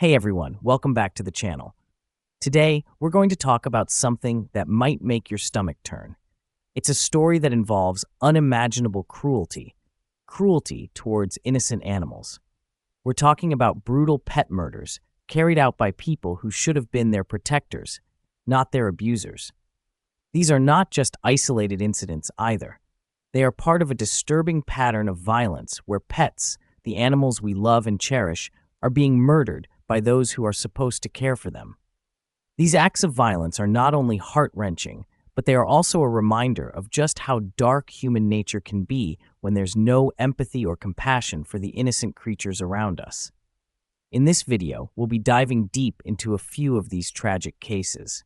Hey everyone, welcome back to the channel. Today, we're going to talk about something that might make your stomach turn. It's a story that involves unimaginable cruelty towards innocent animals. We're talking about brutal pet murders carried out by people who should have been their protectors, not their abusers. These are not just isolated incidents either. They are part of a disturbing pattern of violence where pets, the animals we love and cherish, are being murdered by those who are supposed to care for them. These acts of violence are not only heart-wrenching, but they are also a reminder of just how dark human nature can be when there's no empathy or compassion for the innocent creatures around us. In this video, we'll be diving deep into a few of these tragic cases.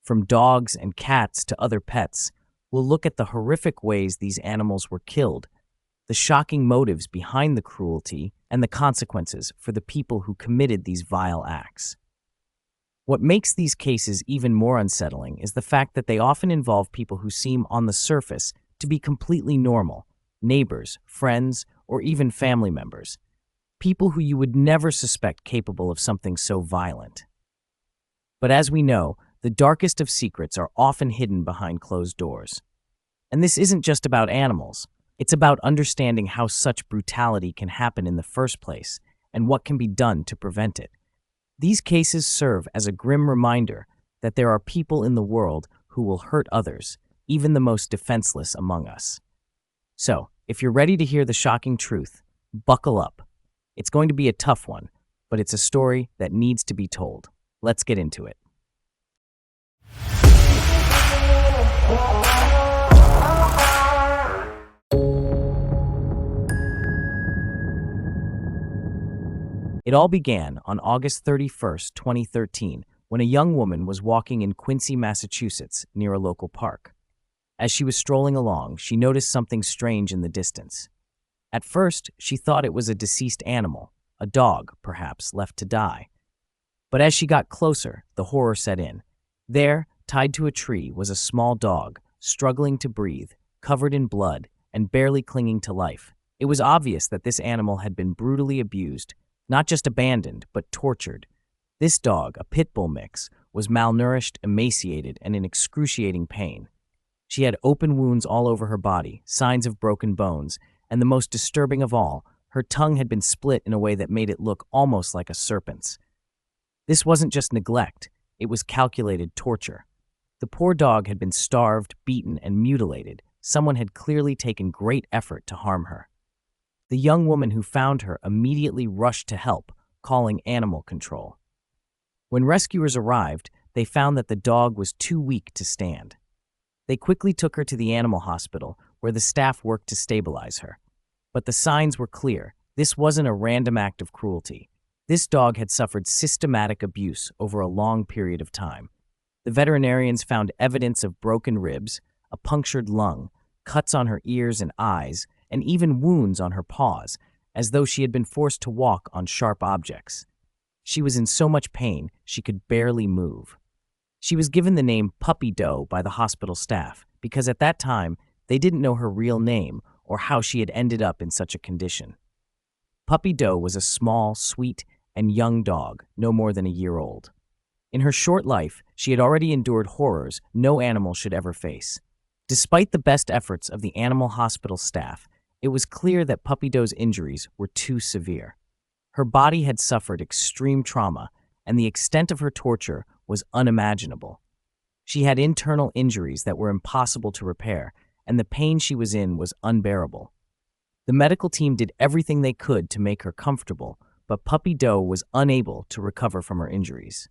From dogs and cats to other pets, we'll look at the horrific ways these animals were killed, the shocking motives behind the cruelty, and the consequences for the people who committed these vile acts. What makes these cases even more unsettling is the fact that they often involve people who seem on the surface to be completely normal, neighbors, friends, or even family members, people who you would never suspect capable of something so violent. But as we know, the darkest of secrets are often hidden behind closed doors. And this isn't just about animals. It's about understanding how such brutality can happen in the first place and what can be done to prevent it. These cases serve as a grim reminder that there are people in the world who will hurt others, even the most defenseless among us. So, if you're ready to hear the shocking truth, buckle up. It's going to be a tough one, but it's a story that needs to be told. Let's get into it. It all began on August 31st, 2013, when a young woman was walking in Quincy, Massachusetts, near a local park. As she was strolling along, she noticed something strange in the distance. At first, she thought it was a deceased animal, a dog, perhaps, left to die. But as she got closer, the horror set in. There, tied to a tree, was a small dog, struggling to breathe, covered in blood, and barely clinging to life. It was obvious that this animal had been brutally abused, not just abandoned, but tortured. This dog, a pit bull mix, was malnourished, emaciated, and in excruciating pain. She had open wounds all over her body, signs of broken bones, and the most disturbing of all, her tongue had been split in a way that made it look almost like a serpent's. This wasn't just neglect, it was calculated torture. The poor dog had been starved, beaten, and mutilated. Someone had clearly taken great effort to harm her. The young woman who found her immediately rushed to help, calling animal control. When rescuers arrived, they found that the dog was too weak to stand. They quickly took her to the animal hospital, where the staff worked to stabilize her. But the signs were clear. This wasn't a random act of cruelty. This dog had suffered systematic abuse over a long period of time. The veterinarians found evidence of broken ribs, a punctured lung, cuts on her ears and eyes, and even wounds on her paws, as though she had been forced to walk on sharp objects. She was in so much pain, she could barely move. She was given the name Puppy Doe by the hospital staff, because at that time, they didn't know her real name or how she had ended up in such a condition. Puppy Doe was a small, sweet, and young dog, no more than a year old. In her short life, she had already endured horrors no animal should ever face. Despite the best efforts of the animal hospital staff, it was clear that Puppy Doe's injuries were too severe. Her body had suffered extreme trauma, and the extent of her torture was unimaginable. She had internal injuries that were impossible to repair, and the pain she was in was unbearable. The medical team did everything they could to make her comfortable, but Puppy Doe was unable to recover from her injuries.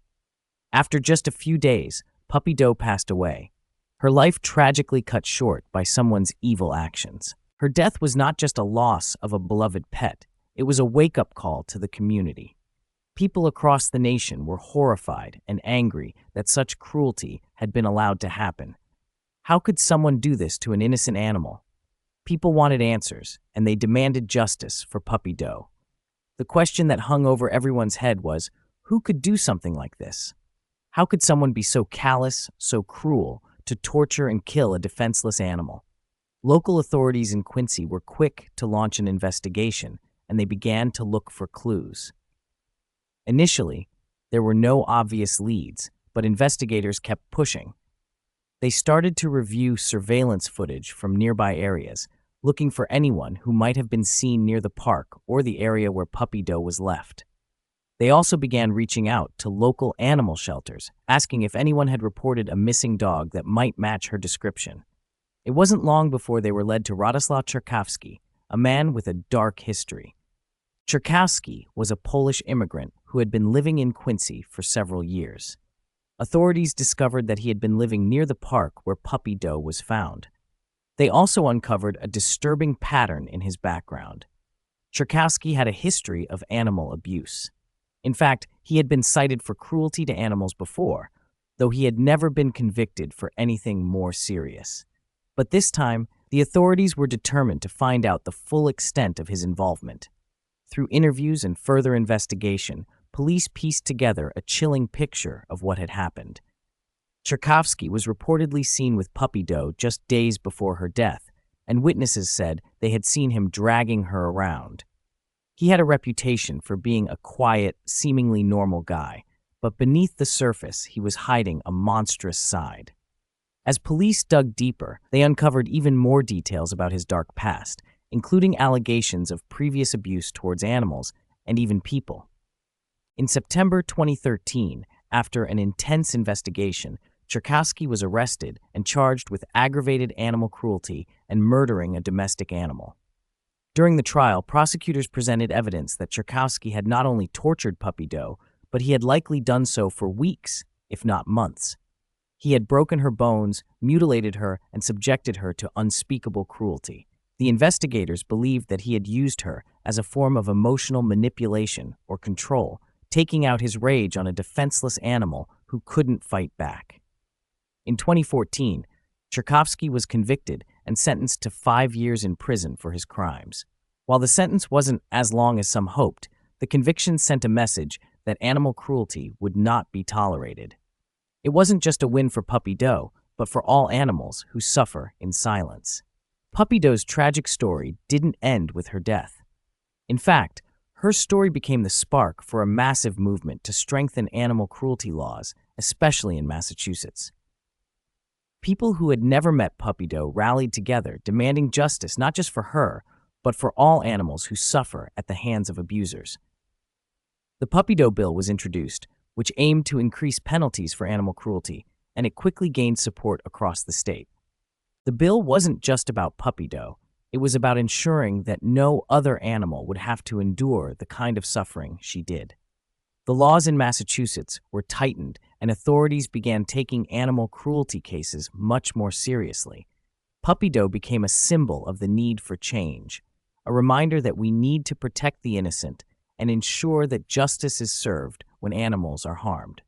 After just a few days, Puppy Doe passed away, her life tragically cut short by someone's evil actions. Her death was not just a loss of a beloved pet, it was a wake-up call to the community. People across the nation were horrified and angry that such cruelty had been allowed to happen. How could someone do this to an innocent animal? People wanted answers, and they demanded justice for Puppy Doe. The question that hung over everyone's head was, who could do something like this? How could someone be so callous, so cruel, to torture and kill a defenseless animal? Local authorities in Quincy were quick to launch an investigation, and they began to look for clues. Initially, there were no obvious leads, but investigators kept pushing. They started to review surveillance footage from nearby areas, looking for anyone who might have been seen near the park or the area where Puppy Doe was left. They also began reaching out to local animal shelters, asking if anyone had reported a missing dog that might match her description. It wasn't long before they were led to Radoslaw Czerkawski, a man with a dark history. Czerkawski was a Polish immigrant who had been living in Quincy for several years. Authorities discovered that he had been living near the park where Puppy Doe was found. They also uncovered a disturbing pattern in his background. Czerkawski had a history of animal abuse. In fact, he had been cited for cruelty to animals before, though he had never been convicted for anything more serious. But this time, the authorities were determined to find out the full extent of his involvement. Through interviews and further investigation, police pieced together a chilling picture of what had happened. Czerkawski was reportedly seen with Puppy Doe just days before her death, and witnesses said they had seen him dragging her around. He had a reputation for being a quiet, seemingly normal guy, but beneath the surface, he was hiding a monstrous side. As police dug deeper, they uncovered even more details about his dark past, including allegations of previous abuse towards animals and even people. In September 2013, after an intense investigation, Czerkawski was arrested and charged with aggravated animal cruelty and murdering a domestic animal. During the trial, prosecutors presented evidence that Czerkawski had not only tortured Puppy Doe, but he had likely done so for weeks, if not months. He had broken her bones, mutilated her, and subjected her to unspeakable cruelty. The investigators believed that he had used her as a form of emotional manipulation or control, taking out his rage on a defenseless animal who couldn't fight back. In 2014, Czerkawski was convicted and sentenced to 5 years in prison for his crimes. While the sentence wasn't as long as some hoped, the conviction sent a message that animal cruelty would not be tolerated. It wasn't just a win for Puppy Doe, but for all animals who suffer in silence. Puppy Doe's tragic story didn't end with her death. In fact, her story became the spark for a massive movement to strengthen animal cruelty laws, especially in Massachusetts. People who had never met Puppy Doe rallied together, demanding justice not just for her, but for all animals who suffer at the hands of abusers. The Puppy Doe bill was introduced, which aimed to increase penalties for animal cruelty, and it quickly gained support across the state. The bill wasn't just about Puppy Doe. It was about ensuring that no other animal would have to endure the kind of suffering she did. The laws in Massachusetts were tightened, and authorities began taking animal cruelty cases much more seriously. Puppy Doe became a symbol of the need for change, a reminder that we need to protect the innocent and ensure that justice is served when animals are harmed.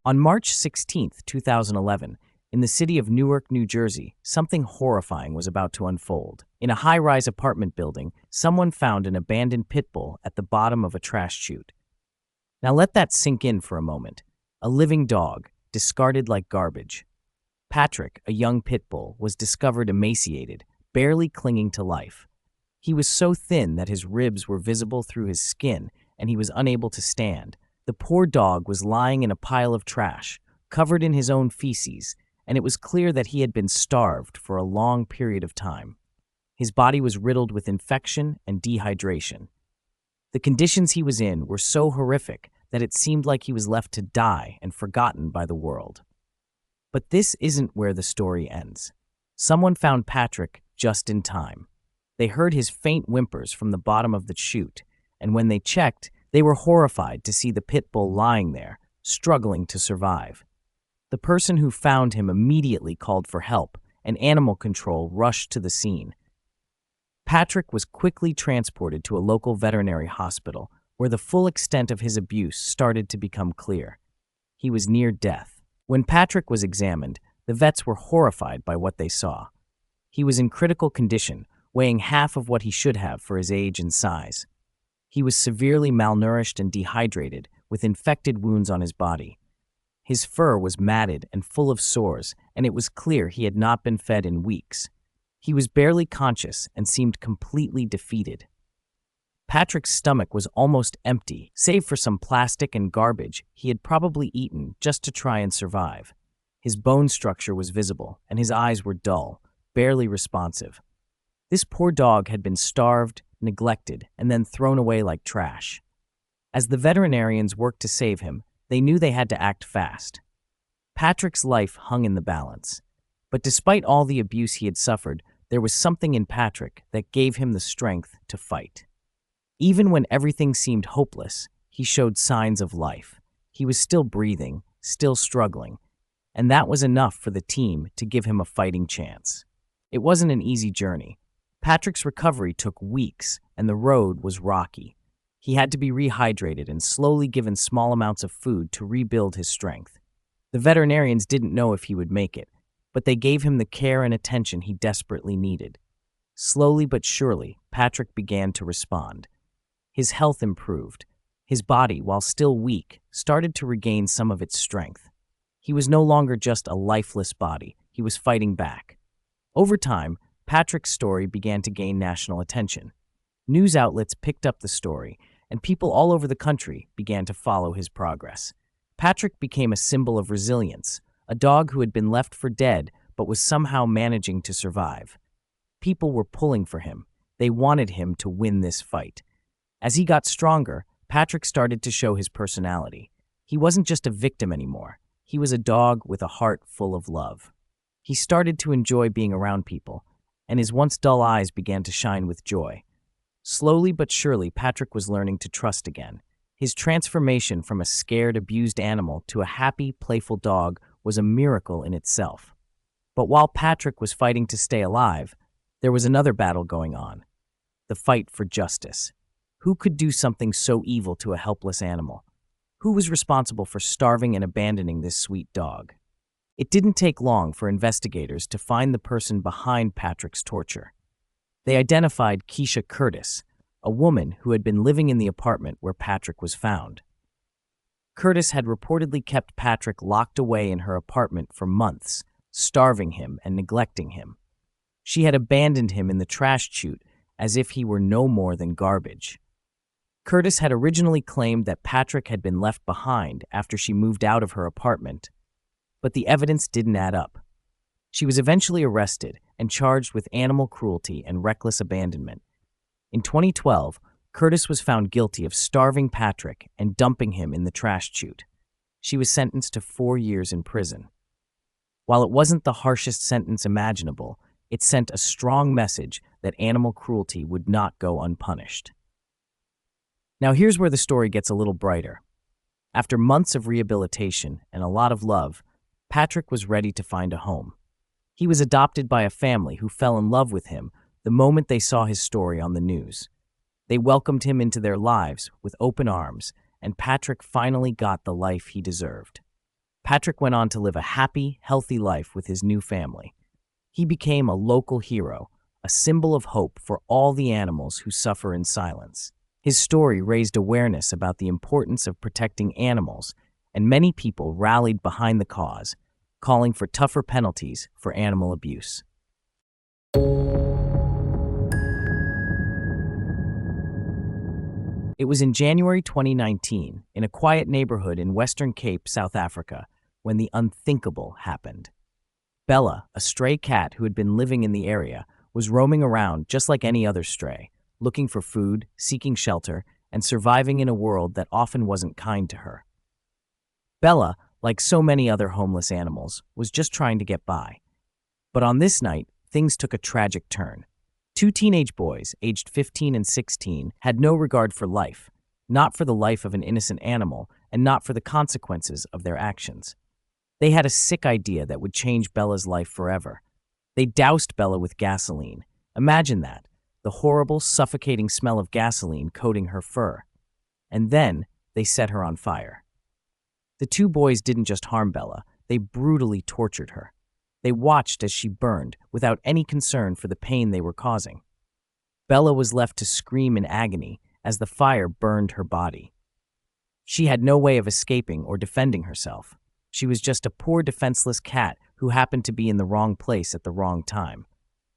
On March 16, 2011, in the city of Newark, New Jersey, something horrifying was about to unfold. In a high-rise apartment building, someone found an abandoned pit bull at the bottom of a trash chute. Now let that sink in for a moment. A living dog, discarded like garbage. Patrick, a young pit bull, was discovered emaciated, barely clinging to life. He was so thin that his ribs were visible through his skin, and he was unable to stand. The poor dog was lying in a pile of trash, covered in his own feces, and it was clear that he had been starved for a long period of time. His body was riddled with infection and dehydration. The conditions he was in were so horrific that it seemed like he was left to die and forgotten by the world. But this isn't where the story ends. Someone found Patrick just in time. They heard his faint whimpers from the bottom of the chute, and when they checked, they were horrified to see the pit bull lying there, struggling to survive. The person who found him immediately called for help, and animal control rushed to the scene. Patrick was quickly transported to a local veterinary hospital, where the full extent of his abuse started to become clear. He was near death. When Patrick was examined, the vets were horrified by what they saw. He was in critical condition, weighing half of what he should have for his age and size. He was severely malnourished and dehydrated, with infected wounds on his body. His fur was matted and full of sores, and it was clear he had not been fed in weeks. He was barely conscious and seemed completely defeated. Patrick's stomach was almost empty, save for some plastic and garbage he had probably eaten just to try and survive. His bone structure was visible, and his eyes were dull, barely responsive. This poor dog had been starved, neglected, and then thrown away like trash. As the veterinarians worked to save him, they knew they had to act fast. Patrick's life hung in the balance. But despite all the abuse he had suffered, there was something in Patrick that gave him the strength to fight. Even when everything seemed hopeless, he showed signs of life. He was still breathing, still struggling, and that was enough for the team to give him a fighting chance. It wasn't an easy journey. Patrick's recovery took weeks, and the road was rocky. He had to be rehydrated and slowly given small amounts of food to rebuild his strength. The veterinarians didn't know if he would make it, but they gave him the care and attention he desperately needed. Slowly but surely, Patrick began to respond. His health improved. His body, while still weak, started to regain some of its strength. He was no longer just a lifeless body. He was fighting back. Over time, Patrick's story began to gain national attention. News outlets picked up the story, and people all over the country began to follow his progress. Patrick became a symbol of resilience, a dog who had been left for dead but was somehow managing to survive. People were pulling for him. They wanted him to win this fight. As he got stronger, Patrick started to show his personality. He wasn't just a victim anymore. He was a dog with a heart full of love. He started to enjoy being around people, and his once dull eyes began to shine with joy. Slowly but surely, Patrick was learning to trust again. His transformation from a scared, abused animal to a happy, playful dog was a miracle in itself. But while Patrick was fighting to stay alive, there was another battle going on: the fight for justice. Who could do something so evil to a helpless animal? Who was responsible for starving and abandoning this sweet dog? It didn't take long for investigators to find the person behind Patrick's torture. They identified Keisha Curtis, a woman who had been living in the apartment where Patrick was found. Curtis had reportedly kept Patrick locked away in her apartment for months, starving him and neglecting him. She had abandoned him in the trash chute as if he were no more than garbage. Curtis had originally claimed that Patrick had been left behind after she moved out of her apartment, but the evidence didn't add up. She was eventually arrested and charged with animal cruelty and reckless abandonment. In 2012, Curtis was found guilty of starving Patrick and dumping him in the trash chute. She was sentenced to 4 years in prison. While it wasn't the harshest sentence imaginable, it sent a strong message that animal cruelty would not go unpunished. Now here's where the story gets a little brighter. After months of rehabilitation and a lot of love, Patrick was ready to find a home. He was adopted by a family who fell in love with him the moment they saw his story on the news. They welcomed him into their lives with open arms, and Patrick finally got the life he deserved. Patrick went on to live a happy, healthy life with his new family. He became a local hero, a symbol of hope for all the animals who suffer in silence. His story raised awareness about the importance of protecting animals, and many people rallied behind the cause, calling for tougher penalties for animal abuse. It was in January 2019, in a quiet neighborhood in Western Cape, South Africa, when the unthinkable happened. Bella, a stray cat who had been living in the area, was roaming around just like any other stray, looking for food, seeking shelter, and surviving in a world that often wasn't kind to her. Bella, like so many other homeless animals, was just trying to get by. But on this night, things took a tragic turn. 2 teenage boys, aged 15 and 16, had no regard for life, not for the life of an innocent animal, and not for the consequences of their actions. They had a sick idea that would change Bella's life forever. They doused Bella with gasoline. Imagine that. The horrible, suffocating smell of gasoline coating her fur. And then they set her on fire. The 2 boys didn't just harm Bella, they brutally tortured her. They watched as she burned without any concern for the pain they were causing. Bella was left to scream in agony as the fire burned her body. She had no way of escaping or defending herself. She was just a poor, defenseless cat who happened to be in the wrong place at the wrong time.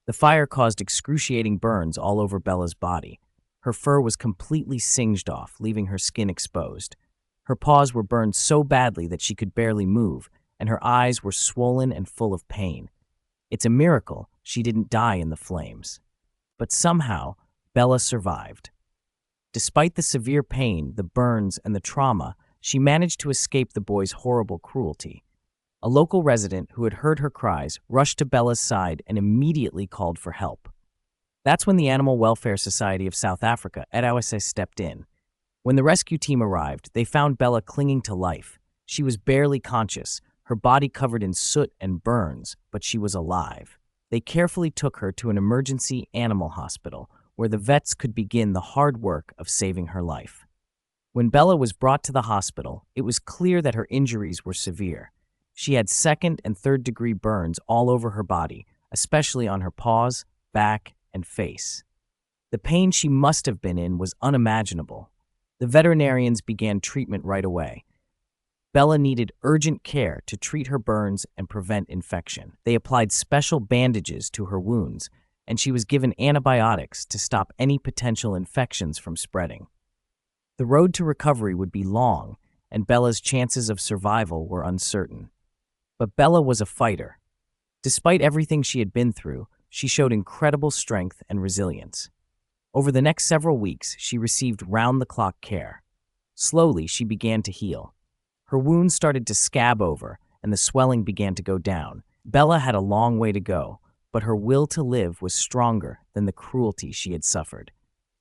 The fire caused excruciating burns all over Bella's body. Her fur was completely singed off, leaving her skin exposed. Her paws were burned so badly that she could barely move, and her eyes were swollen and full of pain. It's a miracle she didn't die in the flames. But somehow, Bella survived. Despite the severe pain, the burns, and the trauma, she managed to escape the boys' horrible cruelty. A local resident who had heard her cries rushed to Bella's side and immediately called for help. That's when the Animal Welfare Society of South Africa, atrocities, stepped in. When the rescue team arrived, they found Bella clinging to life. She was barely conscious, her body covered in soot and burns, but she was alive. They carefully took her to an emergency animal hospital, where the vets could begin the hard work of saving her life. When Bella was brought to the hospital, it was clear that her injuries were severe. She had second and third-degree burns all over her body, especially on her paws, back, and face. The pain she must have been in was unimaginable. The veterinarians began treatment right away. Bella needed urgent care to treat her burns and prevent infection. They applied special bandages to her wounds, and she was given antibiotics to stop any potential infections from spreading. The road to recovery would be long, and Bella's chances of survival were uncertain. But Bella was a fighter. Despite everything she had been through, she showed incredible strength and resilience. Over the next several weeks, she received round-the-clock care. Slowly, she began to heal. Her wounds started to scab over, and the swelling began to go down. Bella had a long way to go, but her will to live was stronger than the cruelty she had suffered.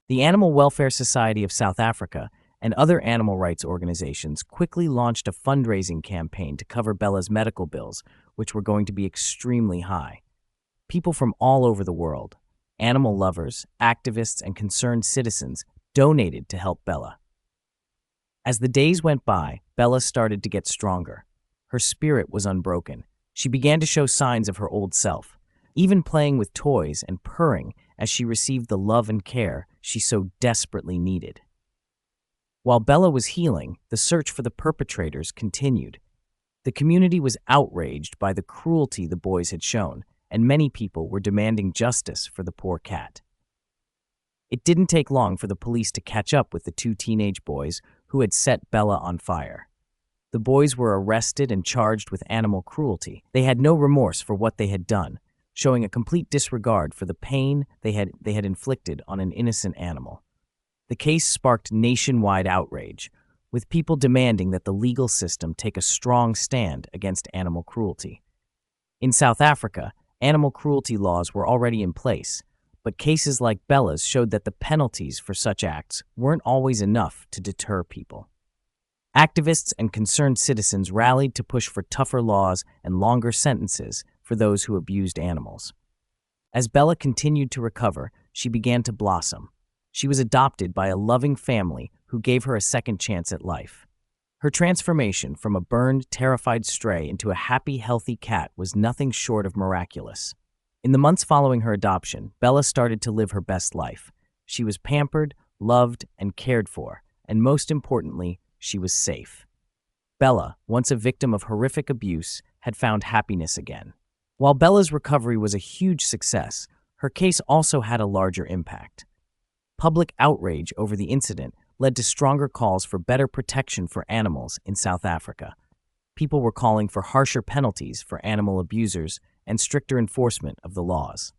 The Animal Welfare Society of South Africa and other animal rights organizations quickly launched a fundraising campaign to cover Bella's medical bills, which were going to be extremely high. People from all over the world, animal lovers, activists, and concerned citizens donated to help Bella. As the days went by, Bella started to get stronger. Her spirit was unbroken. She began to show signs of her old self, even playing with toys and purring as she received the love and care she so desperately needed. While Bella was healing, the search for the perpetrators continued. The community was outraged by the cruelty the boys had shown, and many people were demanding justice for the poor cat. It didn't take long for the police to catch up with the two teenage boys who had set Bella on fire. The boys were arrested and charged with animal cruelty. They had no remorse for what they had done, showing a complete disregard for the pain they had inflicted on an innocent animal. The case sparked nationwide outrage, with people demanding that the legal system take a strong stand against animal cruelty. In South Africa, animal cruelty laws were already in place, but cases like Bella's showed that the penalties for such acts weren't always enough to deter people. Activists and concerned citizens rallied to push for tougher laws and longer sentences for those who abused animals. As Bella continued to recover, she began to blossom. She was adopted by a loving family who gave her a second chance at life. Her transformation from a burned, terrified stray into a happy, healthy cat was nothing short of miraculous. In the months following her adoption, Bella started to live her best life. She was pampered, loved, and cared for, and most importantly, she was safe. Bella, once a victim of horrific abuse, had found happiness again. While Bella's recovery was a huge success, her case also had a larger impact. Public outrage over the incident led to stronger calls for better protection for animals in South Africa. People were calling for harsher penalties for animal abusers and stricter enforcement of the laws.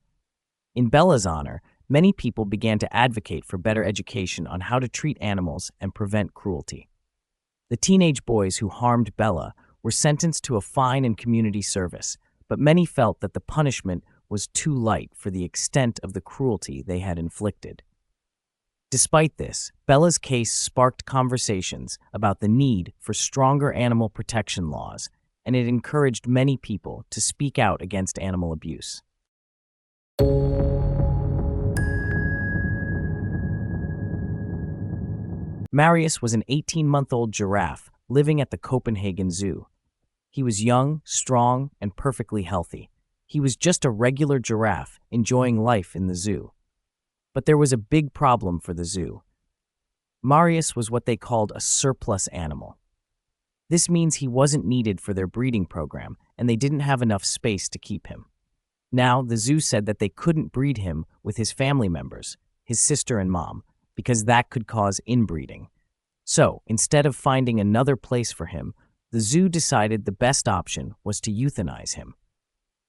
In Bella's honor, many people began to advocate for better education on how to treat animals and prevent cruelty. The teenage boys who harmed Bella were sentenced to a fine and community service, but many felt that the punishment was too light for the extent of the cruelty they had inflicted. Despite this, Bella's case sparked conversations about the need for stronger animal protection laws, and it encouraged many people to speak out against animal abuse. Marius was an 18-month-old giraffe living at the Copenhagen Zoo. He was young, strong, and perfectly healthy. He was just a regular giraffe enjoying life in the zoo. But there was a big problem for the zoo. Marius was what they called a surplus animal. This means he wasn't needed for their breeding program, and they didn't have enough space to keep him. Now, the zoo said that they couldn't breed him with his family members, his sister and mom, because that could cause inbreeding. So, instead of finding another place for him, the zoo decided the best option was to euthanize him.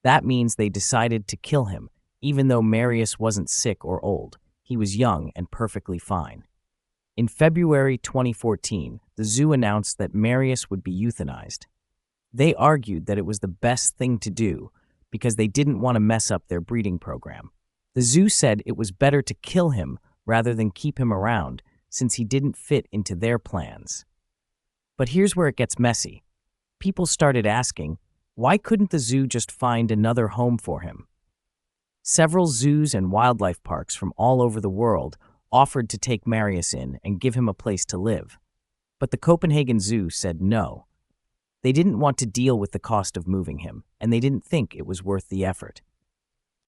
That means they decided to kill him, even though Marius wasn't sick or old. He was young and perfectly fine. In February 2014, the zoo announced that Marius would be euthanized. They argued that it was the best thing to do because they didn't want to mess up their breeding program. The zoo said it was better to kill him rather than keep him around since he didn't fit into their plans. But here's where it gets messy. People started asking, why couldn't the zoo just find another home for him? Several zoos and wildlife parks from all over the world offered to take Marius in and give him a place to live. But the Copenhagen Zoo said no. They didn't want to deal with the cost of moving him, and they didn't think it was worth the effort.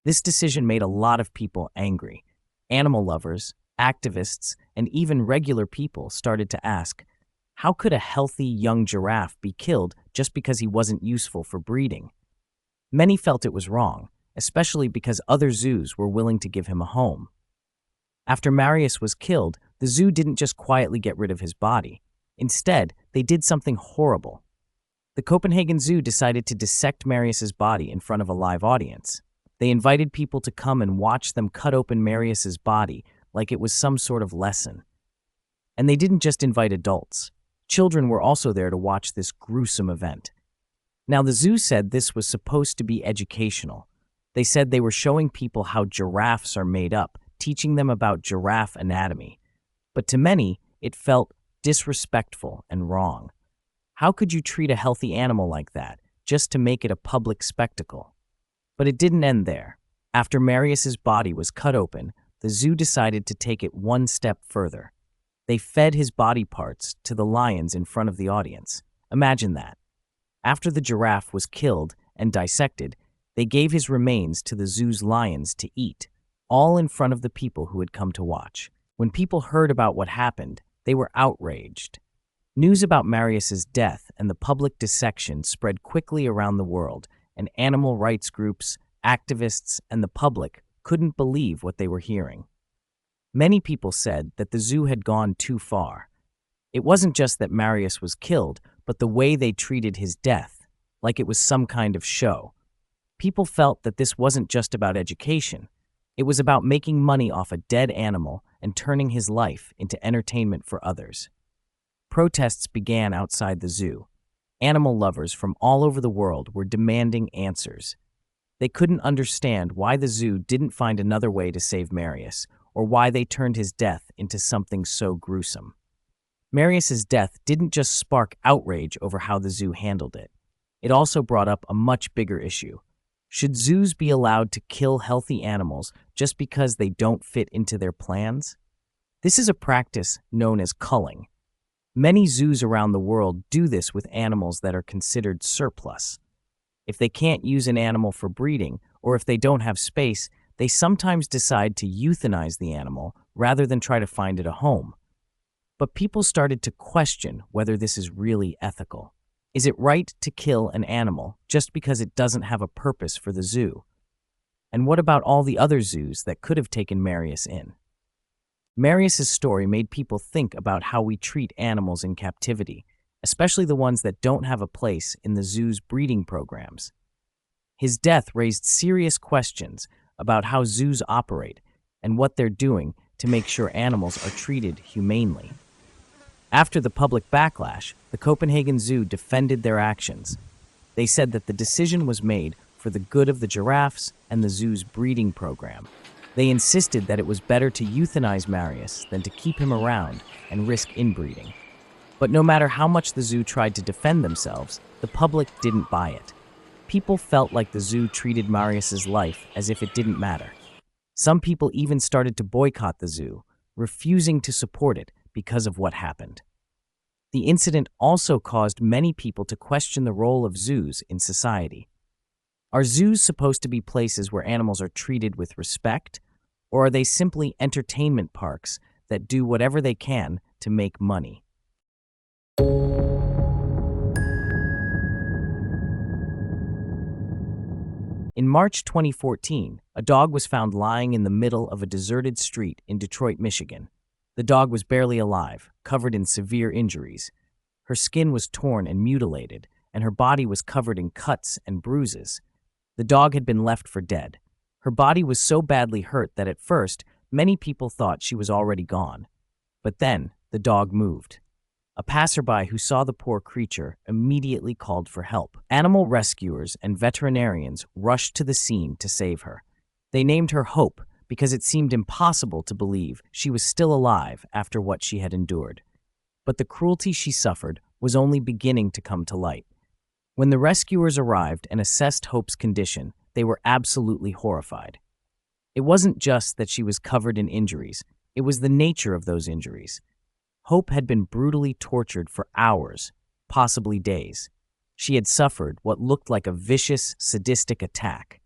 This decision made a lot of people angry. Animal lovers, activists, and even regular people started to ask, how could a healthy young giraffe be killed just because he wasn't useful for breeding? Many felt it was wrong, especially because other zoos were willing to give him a home. After Marius was killed, the zoo didn't just quietly get rid of his body. Instead, they did something horrible. The Copenhagen Zoo decided to dissect Marius's body in front of a live audience. They invited people to come and watch them cut open Marius's body like it was some sort of lesson. And they didn't just invite adults. Children were also there to watch this gruesome event. Now, the zoo said this was supposed to be educational. They said they were showing people how giraffes are made up, teaching them about giraffe anatomy. But to many, it felt disrespectful and wrong. How could you treat a healthy animal like that, just to make it a public spectacle? But it didn't end there. After Marius's body was cut open, the zoo decided to take it one step further. They fed his body parts to the lions in front of the audience. Imagine that. After the giraffe was killed and dissected, they gave his remains to the zoo's lions to eat, all in front of the people who had come to watch. When people heard about what happened, they were outraged. News about Marius's death and the public dissection spread quickly around the world, and animal rights groups, activists, and the public couldn't believe what they were hearing. Many people said that the zoo had gone too far. It wasn't just that Marius was killed, but the way they treated his death, like it was some kind of show. People felt that this wasn't just about education. It was about making money off a dead animal and turning his life into entertainment for others. Protests began outside the zoo. Animal lovers from all over the world were demanding answers. They couldn't understand why the zoo didn't find another way to save Marius, or why they turned his death into something so gruesome. Marius's death didn't just spark outrage over how the zoo handled it. It also brought up a much bigger issue. Should zoos be allowed to kill healthy animals just because they don't fit into their plans? This is a practice known as culling. Many zoos around the world do this with animals that are considered surplus. If they can't use an animal for breeding, or if they don't have space, they sometimes decide to euthanize the animal rather than try to find it a home. But people started to question whether this is really ethical. Is it right to kill an animal just because it doesn't have a purpose for the zoo? And what about all the other zoos that could have taken Marius in? Marius's story made people think about how we treat animals in captivity, especially the ones that don't have a place in the zoo's breeding programs. His death raised serious questions about how zoos operate and what they're doing to make sure animals are treated humanely. After the public backlash, the Copenhagen Zoo defended their actions. They said that the decision was made for the good of the giraffes and the zoo's breeding program. They insisted that it was better to euthanize Marius than to keep him around and risk inbreeding. But no matter how much the zoo tried to defend themselves, the public didn't buy it. People felt like the zoo treated Marius's life as if it didn't matter. Some people even started to boycott the zoo, refusing to support it because of what happened. The incident also caused many people to question the role of zoos in society. Are zoos supposed to be places where animals are treated with respect, or are they simply entertainment parks that do whatever they can to make money? In March 2014, a dog was found lying in the middle of a deserted street in Detroit, Michigan. The dog was barely alive, covered in severe injuries. Her skin was torn and mutilated, and her body was covered in cuts and bruises. The dog had been left for dead. Her body was so badly hurt that at first, many people thought she was already gone. But then, the dog moved. A passerby who saw the poor creature immediately called for help. Animal rescuers and veterinarians rushed to the scene to save her. They named her Hope because it seemed impossible to believe she was still alive after what she had endured. But the cruelty she suffered was only beginning to come to light. When the rescuers arrived and assessed Hope's condition, they were absolutely horrified. It wasn't just that she was covered in injuries, it was the nature of those injuries. Hope had been brutally tortured for hours, possibly days. She had suffered what looked like a vicious, sadistic attack.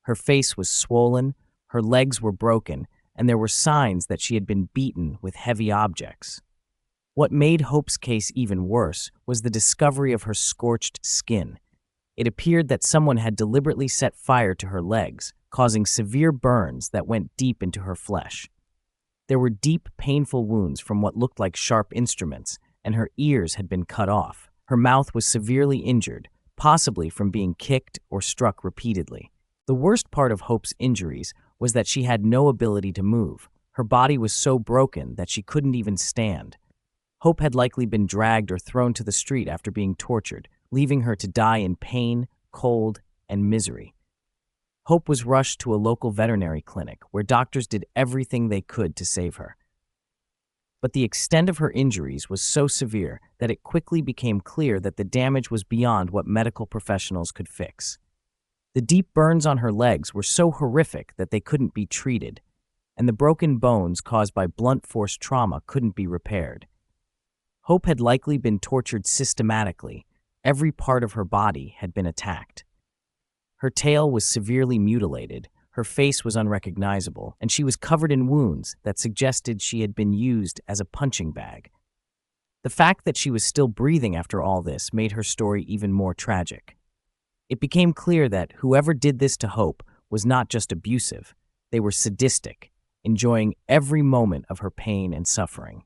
Her face was swollen, her legs were broken, and there were signs that she had been beaten with heavy objects. What made Hope's case even worse was the discovery of her scorched skin. It appeared that someone had deliberately set fire to her legs, causing severe burns that went deep into her flesh. There were deep, painful wounds from what looked like sharp instruments, and her ears had been cut off. Her mouth was severely injured, possibly from being kicked or struck repeatedly. The worst part of Hope's injuries was that she had no ability to move. Her body was so broken that she couldn't even stand. Hope had likely been dragged or thrown to the street after being tortured, leaving her to die in pain, cold, and misery. Hope was rushed to a local veterinary clinic where doctors did everything they could to save her. But the extent of her injuries was so severe that it quickly became clear that the damage was beyond what medical professionals could fix. The deep burns on her legs were so horrific that they couldn't be treated, and the broken bones caused by blunt force trauma couldn't be repaired. Hope had likely been tortured systematically. Every part of her body had been attacked. Her tail was severely mutilated, her face was unrecognizable, and she was covered in wounds that suggested she had been used as a punching bag. The fact that she was still breathing after all this made her story even more tragic. It became clear that whoever did this to Hope was not just abusive, they were sadistic, enjoying every moment of her pain and suffering.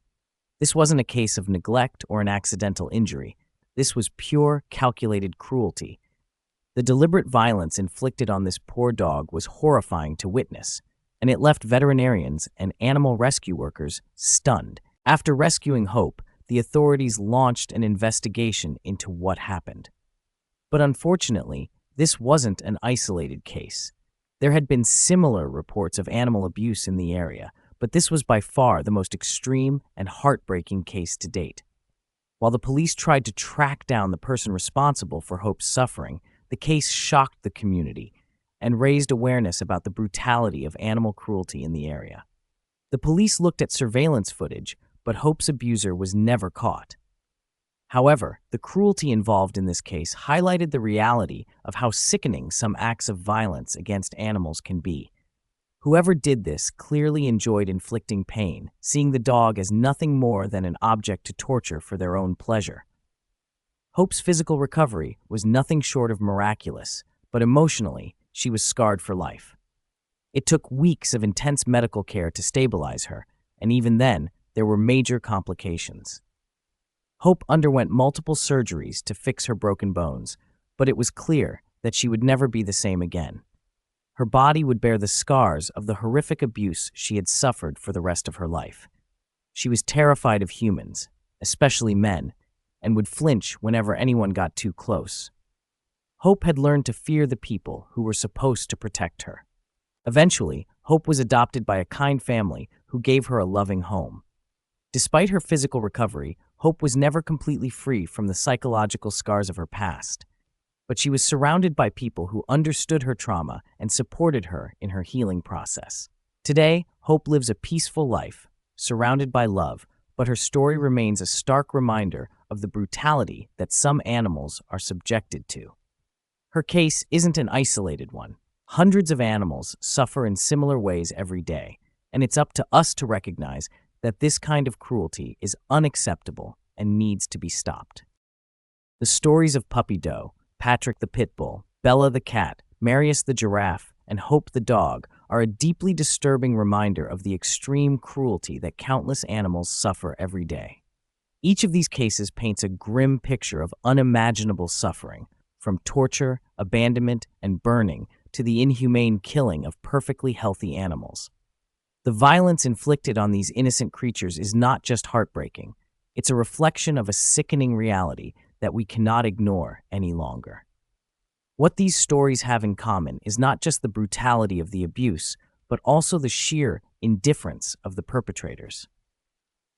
This wasn't a case of neglect or an accidental injury. This was pure, calculated cruelty. The deliberate violence inflicted on this poor dog was horrifying to witness, and it left veterinarians and animal rescue workers stunned. After rescuing Hope, the authorities launched an investigation into what happened. But unfortunately, this wasn't an isolated case. There had been similar reports of animal abuse in the area, but this was by far the most extreme and heartbreaking case to date. While the police tried to track down the person responsible for Hope's suffering, the case shocked the community and raised awareness about the brutality of animal cruelty in the area. The police looked at surveillance footage, but Hope's abuser was never caught. However, the cruelty involved in this case highlighted the reality of how sickening some acts of violence against animals can be. Whoever did this clearly enjoyed inflicting pain, seeing the dog as nothing more than an object to torture for their own pleasure. Hope's physical recovery was nothing short of miraculous, but emotionally, she was scarred for life. It took weeks of intense medical care to stabilize her, and even then, there were major complications. Hope underwent multiple surgeries to fix her broken bones, but it was clear that she would never be the same again. Her body would bear the scars of the horrific abuse she had suffered for the rest of her life. She was terrified of humans, especially men, and would flinch whenever anyone got too close. Hope had learned to fear the people who were supposed to protect her. Eventually, Hope was adopted by a kind family who gave her a loving home. Despite her physical recovery, Hope was never completely free from the psychological scars of her past. But she was surrounded by people who understood her trauma and supported her in her healing process. Today, Hope lives a peaceful life, surrounded by love, but her story remains a stark reminder of the brutality that some animals are subjected to. Her case isn't an isolated one. Hundreds of animals suffer in similar ways every day, and it's up to us to recognize that this kind of cruelty is unacceptable and needs to be stopped. The stories of Puppy Doe, Patrick the Pit Bull, Bella the Cat, Marius the giraffe, and Hope the dog are a deeply disturbing reminder of the extreme cruelty that countless animals suffer every day. Each of these cases paints a grim picture of unimaginable suffering, from torture, abandonment, and burning to the inhumane killing of perfectly healthy animals. The violence inflicted on these innocent creatures is not just heartbreaking, it's a reflection of a sickening reality that we cannot ignore any longer. What these stories have in common is not just the brutality of the abuse, but also the sheer indifference of the perpetrators.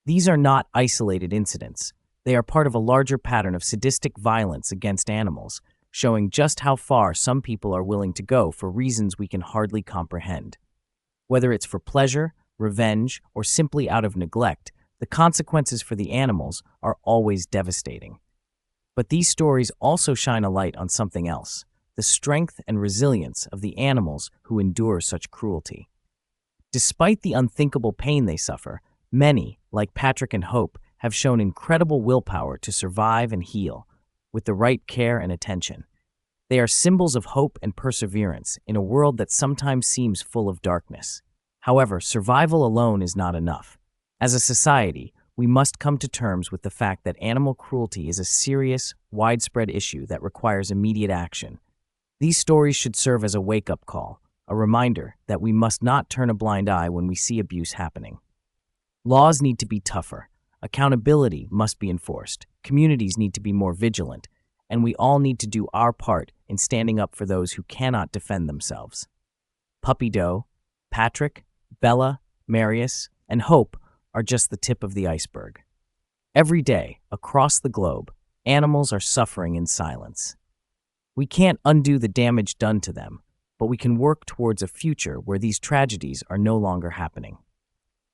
These are not isolated incidents. They are part of a larger pattern of sadistic violence against animals, showing just how far some people are willing to go for reasons we can hardly comprehend. Whether it's for pleasure, revenge, or simply out of neglect, the consequences for the animals are always devastating. But these stories also shine a light on something else: the strength and resilience of the animals who endure such cruelty. Despite the unthinkable pain they suffer, many, like Patrick and Hope, have shown incredible willpower to survive and heal, with the right care and attention. They are symbols of hope and perseverance in a world that sometimes seems full of darkness. However, survival alone is not enough. As a society, we must come to terms with the fact that animal cruelty is a serious, widespread issue that requires immediate action. These stories should serve as a wake-up call, a reminder that we must not turn a blind eye when we see abuse happening. Laws need to be tougher, accountability must be enforced, communities need to be more vigilant, and we all need to do our part in standing up for those who cannot defend themselves. Puppy Doe, Patrick, Bella, Marius, and Hope are just the tip of the iceberg. Every day, across the globe, animals are suffering in silence. We can't undo the damage done to them, but we can work towards a future where these tragedies are no longer happening.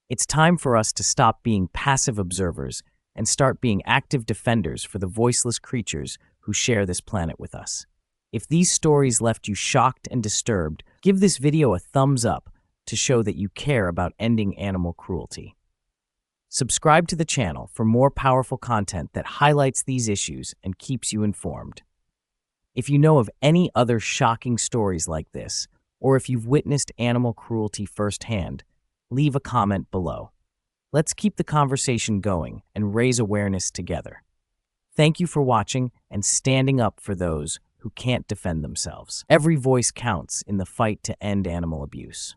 It's time for us to stop being passive observers and start being active defenders for the voiceless creatures who share this planet with us. If these stories left you shocked and disturbed, give this video a thumbs up to show that you care about ending animal cruelty. Subscribe to the channel for more powerful content that highlights these issues and keeps you informed. If you know of any other shocking stories like this, or if you've witnessed animal cruelty firsthand, leave a comment below. Let's keep the conversation going and raise awareness together. Thank you for watching and standing up for those who can't defend themselves. Every voice counts in the fight to end animal abuse.